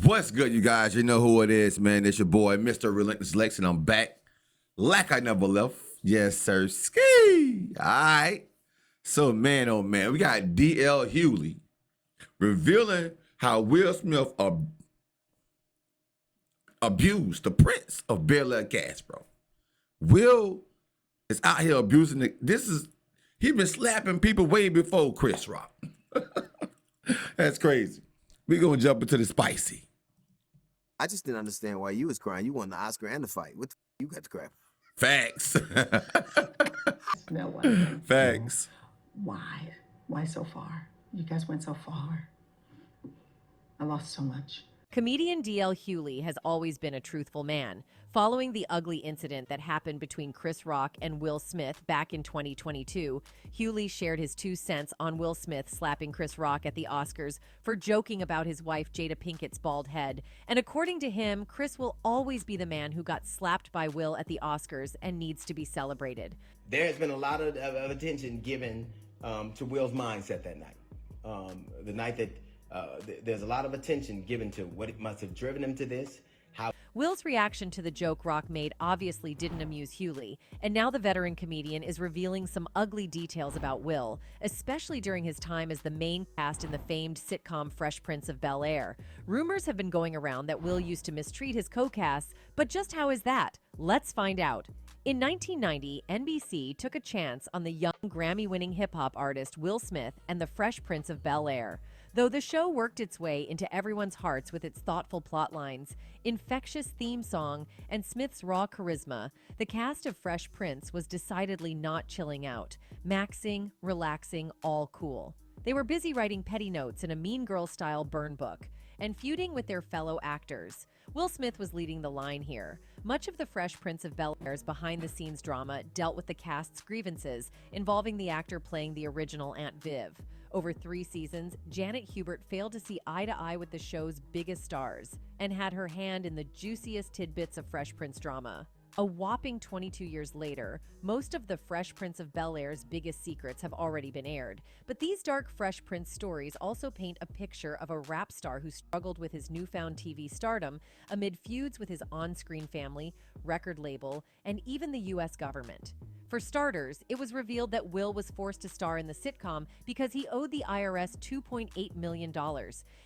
What's good, you guys? You know who it is, man. It's your boy, Mr. Relentless Lex, and I'm back like I never left. Yes, sir. Ski. All right. So, man, oh, man, we got DL Hughley revealing how Will Smith abused the Prince of Bel-Air cast, bro. Will is out here abusing it. He been slapping people way before Chris Rock. That's crazy. We're going to jump into the spicy. I just didn't understand why you was crying. You won the Oscar and the fight. What the you got to crap? Facts. No one. Facts. Why? Why so far? You guys went so far. I lost so much. Comedian DL Hughley has always been a truthful man. Following the ugly incident that happened between Chris Rock and Will Smith back in 2022, Hughley shared his 2 cents on Will Smith slapping Chris Rock at the Oscars for joking about his wife Jada Pinkett's bald head. And according to him, Chris will always be the man who got slapped by Will at the Oscars and needs to be celebrated. There has been a lot of attention given to Will's mindset that night. The night that there's a lot of attention given to what it must have driven him to this. Will's reaction to the joke Rock made obviously didn't amuse Hughley, and now the veteran comedian is revealing some ugly details about Will, especially during his time as the main cast in the famed sitcom Fresh Prince of Bel-Air. Rumors have been going around that Will used to mistreat his co-casts, but just how is that? Let's find out. In 1990, NBC took a chance on the young Grammy-winning hip-hop artist Will Smith and the Fresh Prince of Bel-Air. Though the show worked its way into everyone's hearts with its thoughtful plot lines, infectious theme song, and Smith's raw charisma, the cast of Fresh Prince was decidedly not chilling out, maxing, relaxing, all cool. They were busy writing petty notes in a Mean Girl-style burn book and feuding with their fellow actors. Will Smith was leading the line here. Much of the Fresh Prince of Bel-Air's behind-the-scenes drama dealt with the cast's grievances, involving the actor playing the original Aunt Viv. Over 3 seasons, Janet Hubert failed to see eye to eye with the show's biggest stars and had her hand in the juiciest tidbits of Fresh Prince drama. A whopping 22 years later, most of the Fresh Prince of Bel-Air's biggest secrets have already been aired. But these dark Fresh Prince stories also paint a picture of a rap star who struggled with his newfound TV stardom amid feuds with his on-screen family, record label, and even the U.S. government. For starters, it was revealed that Will was forced to star in the sitcom because he owed the IRS $2.8 million.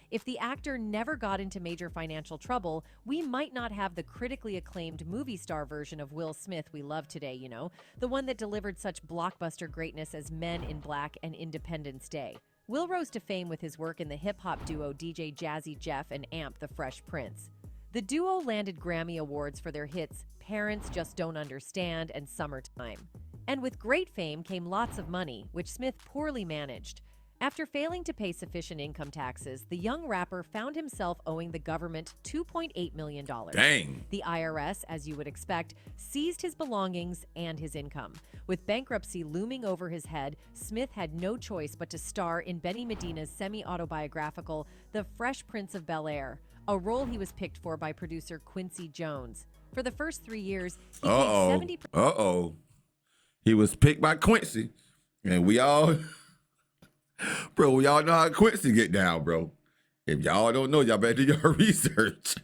If the actor never got into major financial trouble, we might not have the critically acclaimed movie star version of Will Smith we love today, you know, the one that delivered such blockbuster greatness as Men in Black and Independence Day. Will rose to fame with his work in the hip-hop duo DJ Jazzy Jeff and Amp the Fresh Prince. The duo landed Grammy Awards for their hits Parents Just Don't Understand and Summertime. And with great fame came lots of money, which Smith poorly managed. After failing to pay sufficient income taxes, the young rapper found himself owing the government $2.8 million. Dang. The IRS, as you would expect, seized his belongings and his income. With bankruptcy looming over his head, Smith had no choice but to star in Benny Medina's semi-autobiographical The Fresh Prince of Bel-Air, a role he was picked for by producer Quincy Jones. For the first 3 years, he paid 70%. He was picked by Quincy, and we all know how Quincy get down, bro. If y'all don't know, y'all better do your research.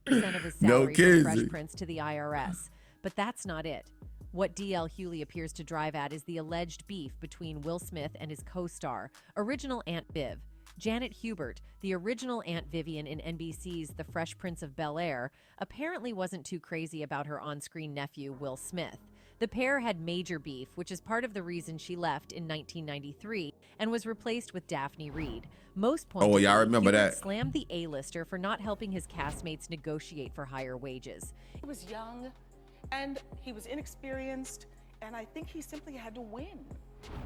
Of his salary from Fresh Prince to the IRS. But that's not it. What DL Hughley appears to drive at is the alleged beef between Will Smith and his co-star, original Aunt Viv. Janet Hubert, the original Aunt Vivian in NBC's The Fresh Prince of Bel-Air, apparently wasn't too crazy about her on-screen nephew, Will Smith. The pair had major beef, which is part of the reason she left in 1993 and was replaced with Daphne Reed. Most pointedly, I remember Hubert that. slammed the A-lister for not helping his castmates negotiate for higher wages. He was young and he was inexperienced, and I think he simply had to win.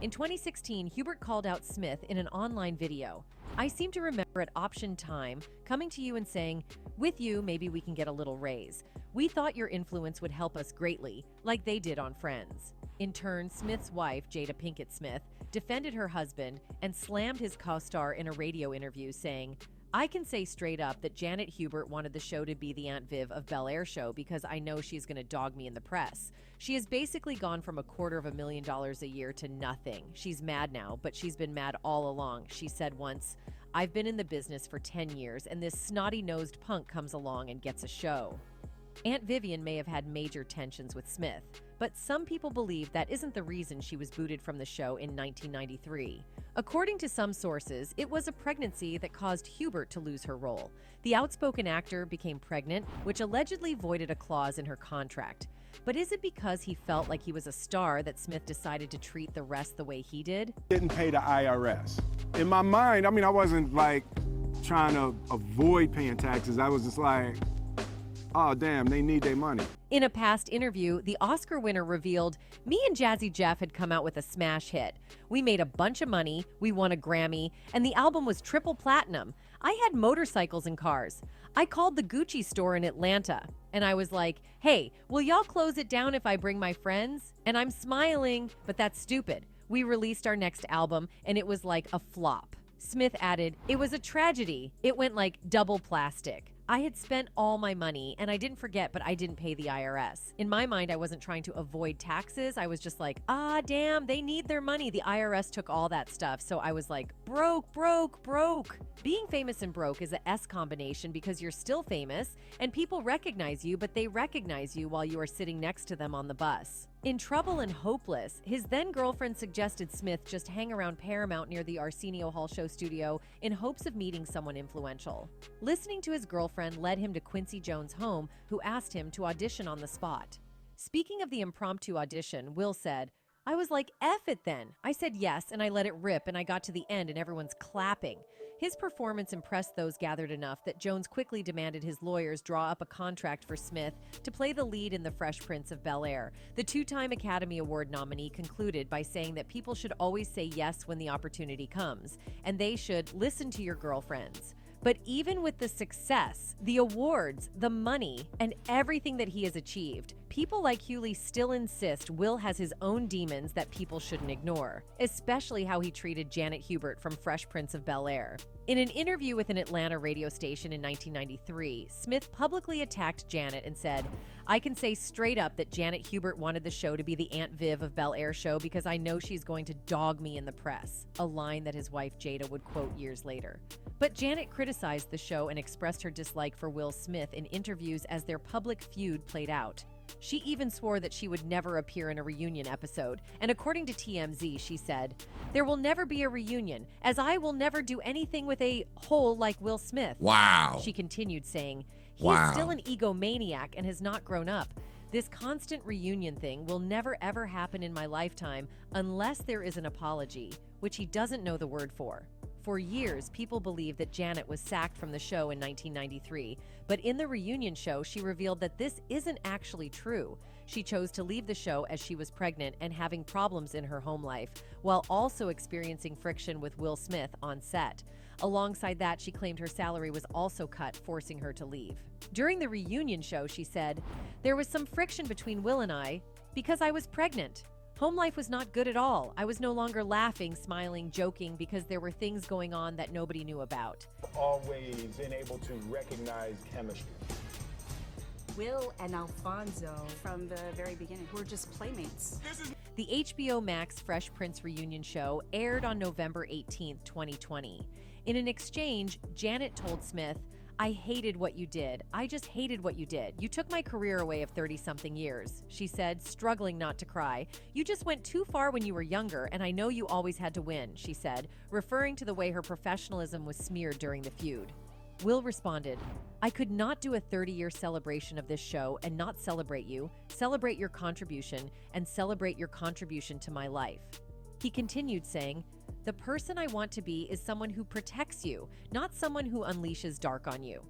In 2016, Hubert called out Smith in an online video. I seem to remember at option time coming to you and saying, with you, maybe we can get a little raise. We thought your influence would help us greatly, like they did on Friends. In turn, Smith's wife, Jada Pinkett Smith, defended her husband and slammed his co-star in a radio interview, saying, I can say straight up that Janet Hubert wanted the show to be the Aunt Viv of Bel-Air show because I know she's going to dog me in the press. She has basically gone from $250,000 a year to nothing. She's mad now, but she's been mad all along. She said once, I've been in the business for 10 years, and this snotty-nosed punk comes along and gets a show. Aunt Vivian may have had major tensions with Smith, but some people believe that isn't the reason she was booted from the show in 1993. According to some sources, it was a pregnancy that caused Hubert to lose her role. The outspoken actor became pregnant, which allegedly voided a clause in her contract. But is it because he felt like he was a star that Smith decided to treat the rest the way he did? Didn't pay the IRS. In my mind, I wasn't like trying to avoid paying taxes. I was just like, oh, damn, they need their money. In a past interview, the Oscar winner revealed, "Me and Jazzy Jeff had come out with a smash hit. We made a bunch of money, we won a Grammy, and the album was triple platinum. I had motorcycles and cars. I called the Gucci store in Atlanta, and I was like, hey, will y'all close it down if I bring my friends? And I'm smiling, but that's stupid. We released our next album, and it was like a flop." Smith added, "It was a tragedy. It went like double plastic. I had spent all my money, and I didn't forget, but I didn't pay the IRS. In my mind, I wasn't trying to avoid taxes. I was just like, damn, they need their money. The IRS took all that stuff. So I was like, broke. Being famous and broke is a S combination because you're still famous, and people recognize you, but they recognize you while you are sitting next to them on the bus." In Trouble and Hopeless, his then-girlfriend suggested Smith just hang around Paramount near the Arsenio Hall show studio in hopes of meeting someone influential. Listening to his girlfriend led him to Quincy Jones' home, who asked him to audition on the spot. Speaking of the impromptu audition, Will said, "I was like, F it then. I said yes, and I let it rip, and I got to the end, and everyone's clapping." His performance impressed those gathered enough that Jones quickly demanded his lawyers draw up a contract for Smith to play the lead in The Fresh Prince of Bel-Air. The two-time Academy Award nominee concluded by saying that people should always say yes when the opportunity comes, and they should listen to your girlfriends. But even with the success, the awards, the money, and everything that he has achieved, people like Hughley still insist Will has his own demons that people shouldn't ignore, especially how he treated Janet Hubert from Fresh Prince of Bel-Air. In an interview with an Atlanta radio station in 1993, Smith publicly attacked Janet and said, "I can say straight up that Janet Hubert wanted the show to be the Aunt Viv of Bel-Air show because I know she's going to dog me in the press," a line that his wife Jada would quote years later. But Janet criticized the show and expressed her dislike for Will Smith in interviews as their public feud played out. She even swore that she would never appear in a reunion episode, and according to TMZ, she said, "There will never be a reunion, as I will never do anything with a hole like Will Smith." Wow. She continued saying, "He Wow. is still an egomaniac and has not grown up. This constant reunion thing will never ever happen in my lifetime unless there is an apology," which he doesn't know the word for. For years, people believed that Janet was sacked from the show in 1993, but in the reunion show, she revealed that this isn't actually true. She chose to leave the show as she was pregnant and having problems in her home life, while also experiencing friction with Will Smith on set. Alongside that, she claimed her salary was also cut, forcing her to leave. During the reunion show, she said, "There was some friction between Will and I because I was pregnant. Home life was not good at all. I was no longer laughing, smiling, joking because there were things going on that nobody knew about." Always been able to recognize chemistry. Will and Alfonso, from the very beginning, were just playmates. The HBO Max Fresh Prince reunion show aired on November 18, 2020. In an exchange, Janet told Smith, "I hated what you did. I just hated what you did. You took my career away of 30-something years." She said, struggling not to cry. "You just went too far when you were younger, and I know you always had to win," she said, referring to the way her professionalism was smeared during the feud. Will responded, "I could not do a 30-year celebration of this show and not celebrate you, celebrate your contribution, and celebrate your contribution to my life." He continued saying, "The person I want to be is someone who protects you, not someone who unleashes dark on you."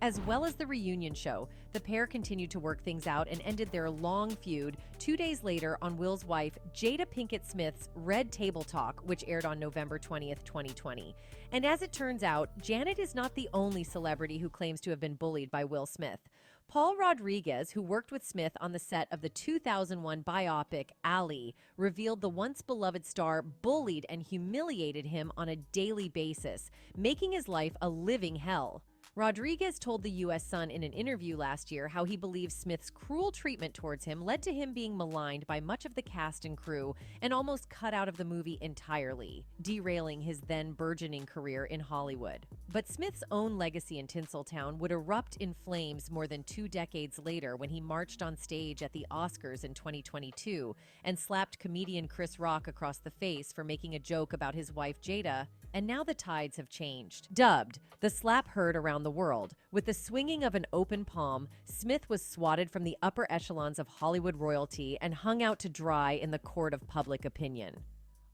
As well as the reunion show, the pair continued to work things out and ended their long feud 2 days later on Will's wife, Jada Pinkett Smith's Red Table Talk, which aired on November 20th, 2020. And as it turns out, Janet is not the only celebrity who claims to have been bullied by Will Smith. Paul Rodriguez, who worked with Smith on the set of the 2001 biopic Ali, revealed the once beloved star bullied and humiliated him on a daily basis, making his life a living hell. Rodriguez told the U.S. Sun in an interview last year how he believes Smith's cruel treatment towards him led to him being maligned by much of the cast and crew and almost cut out of the movie entirely, derailing his then burgeoning career in Hollywood. But Smith's own legacy in Tinseltown would erupt in flames more than 2 decades later when he marched on stage at the Oscars in 2022 and slapped comedian Chris Rock across the face for making a joke about his wife Jada. And now the tides have changed. Dubbed the slap heard around the world, with the swinging of an open palm, Smith was swatted from the upper echelons of Hollywood royalty and hung out to dry in the court of public opinion.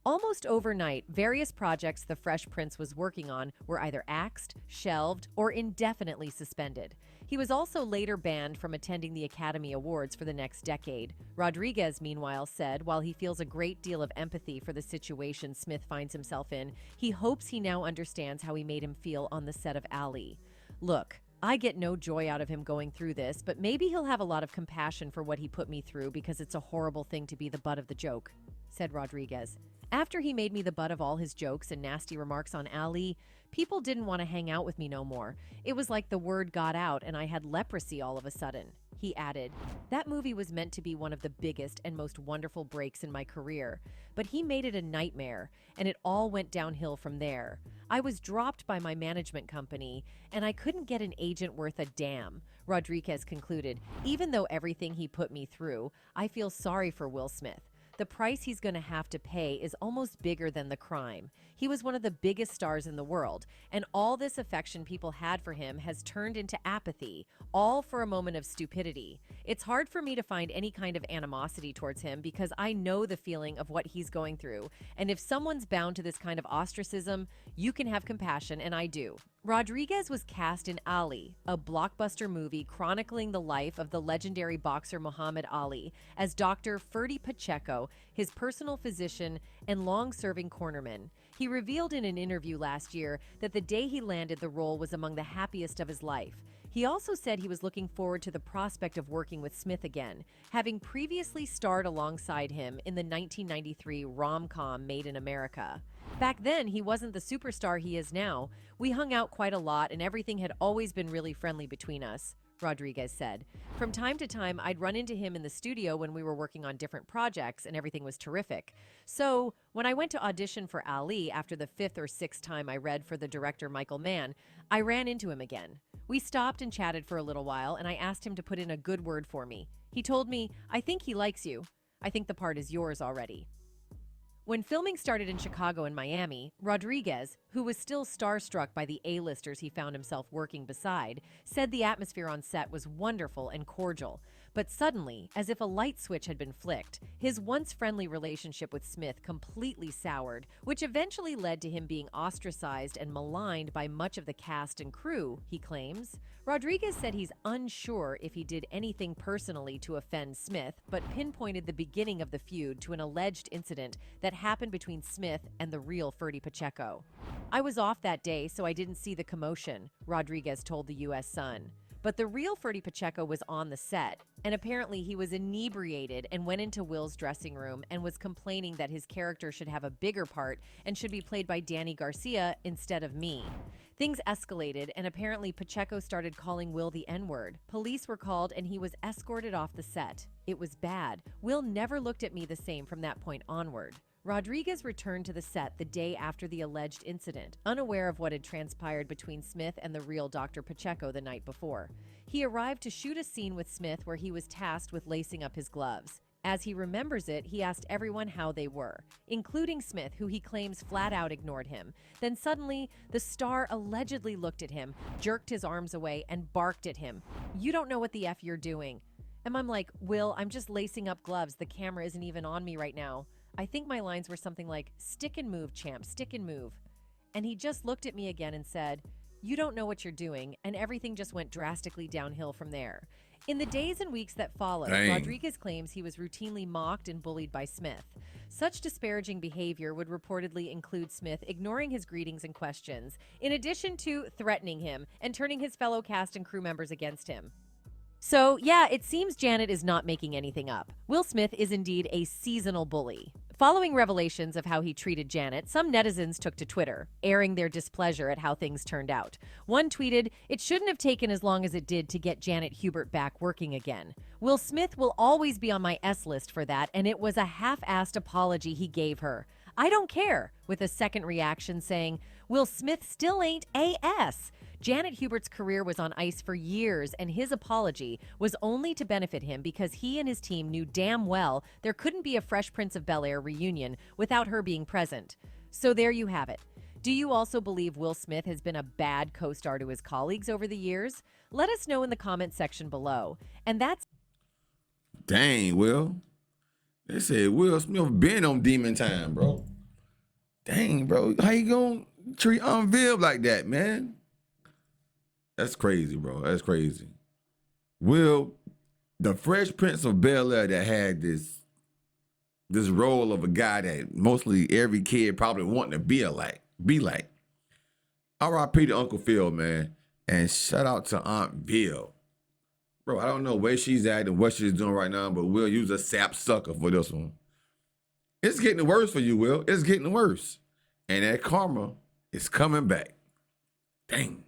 Almost overnight, various projects the Fresh Prince was working on were either axed, shelved, or indefinitely suspended. He was also later banned from attending the Academy Awards for the next decade. Rodriguez, meanwhile, said while he feels a great deal of empathy for the situation Smith finds himself in, he hopes he now understands how he made him feel on the set of Ali. Look, I get no joy out of him going through this, but maybe he'll have a lot of compassion for what he put me through because it's a horrible thing to be the butt of the joke, said Rodriguez. After he made me the butt of all his jokes and nasty remarks on Ali, people didn't want to hang out with me no more. It was like the word got out and I had leprosy all of a sudden. He added, that movie was meant to be one of the biggest and most wonderful breaks in my career, but he made it a nightmare, and it all went downhill from there. I was dropped by my management company, and I couldn't get an agent worth a damn, Rodriguez concluded. Even though everything he put me through, I feel sorry for Will Smith. The price he's going to have to pay is almost bigger than the crime. He was one of the biggest stars in the world, and all this affection people had for him has turned into apathy, all for a moment of stupidity. It's hard for me to find any kind of animosity towards him because I know the feeling of what he's going through, and if someone's bound to this kind of ostracism, you can have compassion, and I do. Rodriguez was cast in Ali, a blockbuster movie chronicling the life of the legendary boxer Muhammad Ali, as Dr. Ferdy Pacheco, his personal physician and long-serving cornerman. He revealed in an interview last year that the day he landed the role was among the happiest of his life. He also said he was looking forward to the prospect of working with Smith again, having previously starred alongside him in the 1993 rom-com Made in America. Back then, he wasn't the superstar he is now. We hung out quite a lot and everything had always been really friendly between us, Rodriguez said. From time to time, I'd run into him in the studio when we were working on different projects and everything was terrific. So, when I went to audition for Ali after the 5th or 6th time I read for the director Michael Mann, I ran into him again. We stopped and chatted for a little while and I asked him to put in a good word for me. He told me, I think he likes you. I think the part is yours already. When filming started in Chicago and Miami, Rodriguez, who was still starstruck by the A-listers he found himself working beside, said the atmosphere on set was wonderful and cordial. But suddenly, as if a light switch had been flicked, his once friendly relationship with Smith completely soured, which eventually led to him being ostracized and maligned by much of the cast and crew, he claims. Rodriguez said he's unsure if he did anything personally to offend Smith, but pinpointed the beginning of the feud to an alleged incident that happened between Smith and the real Ferdy Pacheco. I was off that day, so I didn't see the commotion, Rodriguez told the U.S. Sun. But the real Ferdy Pacheco was on the set, and apparently he was inebriated and went into Will's dressing room and was complaining that his character should have a bigger part and should be played by Danny Garcia instead of me. Things escalated, and apparently Pacheco started calling Will the N-word. Police were called, and he was escorted off the set. It was bad. Will never looked at me the same from that point onward. Rodriguez returned to the set the day after the alleged incident, unaware of what had transpired between Smith and the real Dr. Pacheco the night before. He arrived to shoot a scene with Smith where he was tasked with lacing up his gloves. As he remembers it, he asked everyone how they were, including Smith, who he claims flat out ignored him. Then suddenly, the star allegedly looked at him, jerked his arms away, and barked at him. "You don't know what the F you're doing." And I'm like, Will, I'm just lacing up gloves. The camera isn't even on me right now. I think my lines were something like, "Stick and move, champ, stick and move." And he just looked at me again and said, "You don't know what you're doing," and everything just went drastically downhill from there. In the days and weeks that followed, Rodriguez claims he was routinely mocked and bullied by Smith. Such disparaging behavior would reportedly include Smith ignoring his greetings and questions, in addition to threatening him and turning his fellow cast and crew members against him. So, yeah, it seems Janet is not making anything up. Will Smith is indeed a seasonal bully. Following revelations of how he treated Janet, some netizens took to Twitter, airing their displeasure at how things turned out. One tweeted, "It shouldn't have taken as long as it did to get Janet Hubert back working again. Will Smith will always be on my S list for that, and it was a half-assed apology he gave her. I don't care," with a second reaction saying, "Will Smith still ain't AS." Janet Hubert's career was on ice for years, and his apology was only to benefit him because he and his team knew damn well there couldn't be a Fresh Prince of Bel-Air reunion without her being present. So there you have it. Do you also believe Will Smith has been a bad co-star to his colleagues over the years? Let us know in the comment section below. And that's Dang, Will. They said Will Smith been on demon time, bro. Dang, bro. How you gonna treat Viv like that, man? That's crazy, bro. That's crazy. Will, the Fresh Prince of Bel-Air that had this role of a guy that mostly every kid probably wanting to be like. R.I.P. to Uncle Phil, man. And shout out to Aunt Viv. Bro, I don't know where she's at and what she's doing right now, but Will, you's a sap sucker for this one. It's getting worse for you, Will. It's getting worse. And that karma is coming back. Dang.